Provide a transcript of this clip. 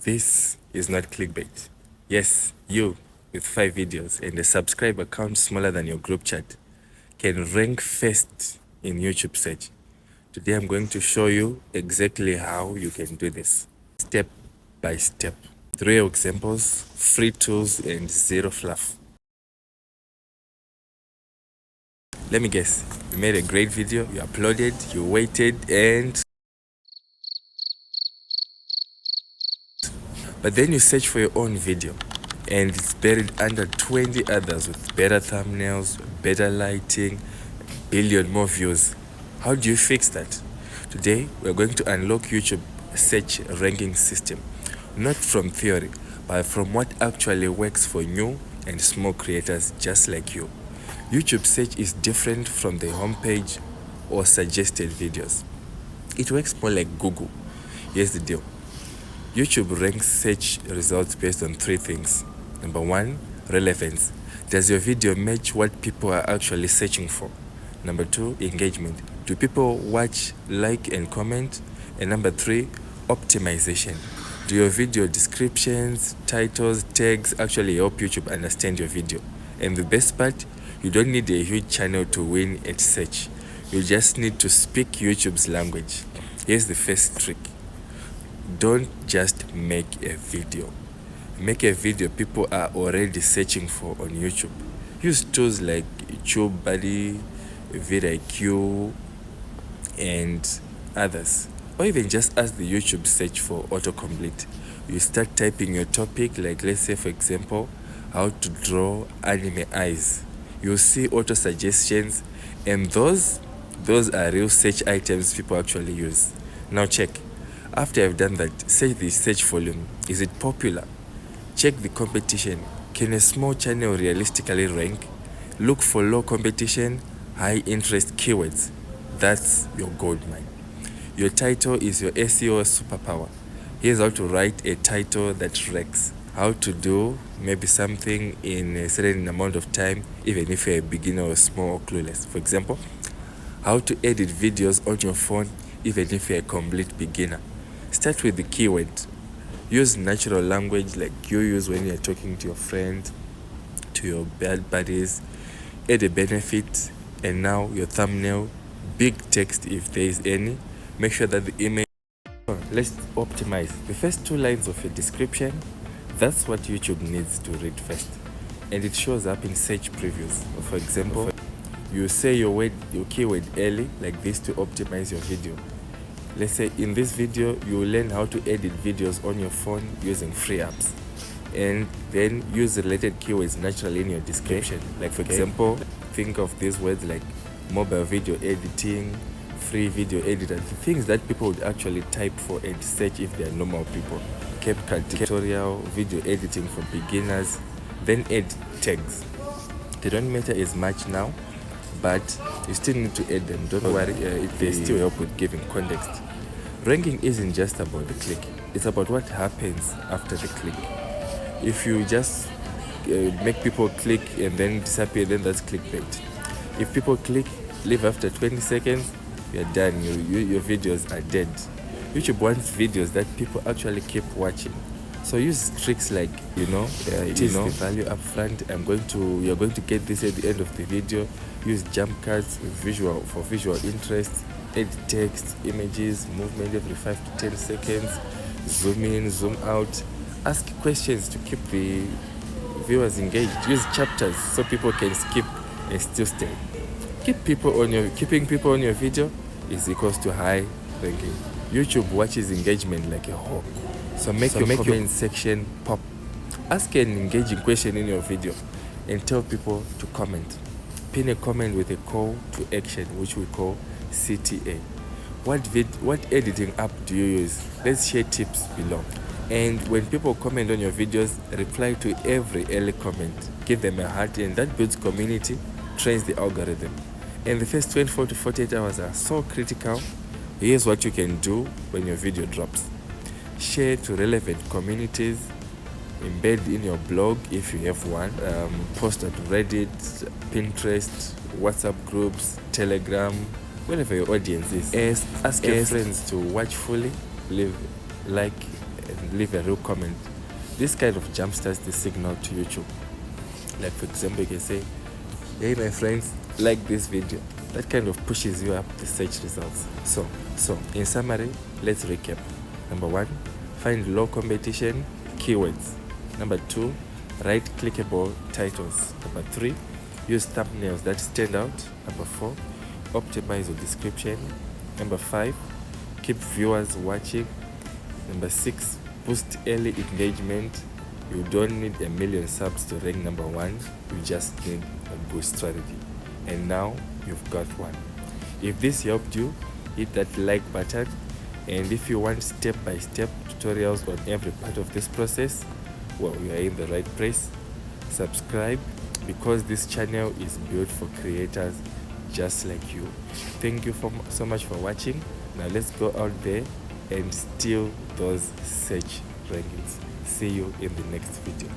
This is not clickbait. Yes, you with 5 videos and a subscriber count smaller than your group chat can rank first in YouTube search. Today I'm going to show you exactly how you can do this, step by step. 3 examples, free tools and zero fluff. Let me guess, you made a great video, you uploaded, you waited, but then you search for your own video and it's buried under 20 others with better thumbnails, better lighting, billion more views. How do you fix that? Today, we're going to unlock YouTube search ranking system, not from theory, but from what actually works for new and small creators just like you. YouTube search is different from the homepage or suggested videos. It works more like Google. Here's the deal. YouTube ranks search results based on 3 things. Number 1, relevance. Does your video match what people are actually searching for? Number 2, engagement. Do people watch, like, and comment? And number 3, optimization. Do your video descriptions, titles, tags actually help YouTube understand your video? And the best part, you don't need a huge channel to win at search. You just need to speak YouTube's language. Here's the first trick. Don't just make a video. Make a video people are already searching for on YouTube. Use tools like TubeBuddy, vidIQ, and others. Or even just ask the YouTube search for autocomplete. You start typing your topic, like let's say for example, how to draw anime eyes. You'll see auto suggestions, and those are real search items people actually use. Now check. After I've done that, search the search volume. Is it popular? Check the competition. Can a small channel realistically rank? Look for low competition, high interest keywords. That's your gold mine. Your title is your SEO superpower. Here's how to write a title that ranks. How to do maybe something in a certain amount of time, even if you're a beginner or small or clueless. For example, how to edit videos on your phone, even if you're a complete beginner. Start with the keyword. Use natural language like you use when you're talking to your friends, to your bad buddies. Add a benefit, and now your thumbnail, big text if there is any. Make sure that the image. Let's optimize. The first 2 lines of your description, that's what YouTube needs to read first. And it shows up in search previews. For example, you say your keyword early, like this, to optimize your video. Let's say in this video, you learn how to edit videos on your phone using free apps. And then use related keywords naturally in your description. Like for example, think of these words like mobile video editing, free video editor, the things that people would actually type for and search if they are normal people. CapCut tutorial, video editing for beginners, then add tags. They don't matter as much now, but you still need to add them. Don't worry, they still help with giving context. Ranking isn't just about the click, it's about what happens after the click. If you just make people click and then disappear, then that's clickbait. If people click, leave after 20 seconds, you're done. Your videos are dead. YouTube wants videos that people actually keep watching. So use tricks like, tease the value up front. You're going to get this at the end of the video. Use jump cuts for visual interest. Add text, images, movement every 5 to 10 seconds. Zoom in, zoom out. Ask questions to keep the viewers engaged. Use chapters so people can skip and still stay. Keeping people on your video is equals to high ranking. YouTube watches engagement like a hawk. So make your comment section pop. Ask an engaging question in your video and tell people to comment. Pin a comment with a call to action, which we call CTA. What editing app do you use? Let's share tips below. And when people comment on your videos, reply to every early comment. Give them a heart, and that builds community, trains the algorithm. And the first 24 to 48 hours are so critical. Here's what you can do when your video drops. Share to relevant communities. Embed in your blog if you have one. Post on Reddit, Pinterest, WhatsApp groups, Telegram, wherever your audience is. Ask your friends to watch fully, leave, like, and and leave a real comment, this kind of jumpstarts the signal to YouTube. Like for example, you can say, hey my friends, like this video. That kind of pushes you up the search results. So in summary, let's recap. Number 1, find low competition keywords. Number 2, write clickable titles. Number 3, use thumbnails that stand out. Number 4, optimize your description. Number 5, keep viewers watching. Number 6, boost early engagement. You don't need 1 million subs to rank number 1, you just need a good strategy. And now you've got one. If this helped you, hit that like button, and if you want step-by-step tutorials on every part of this process, well, you are in the right place. Subscribe, because this channel is built for creators just like you. Thank you so much for watching. Now let's go out there and steal those search rankings. See you in the next video.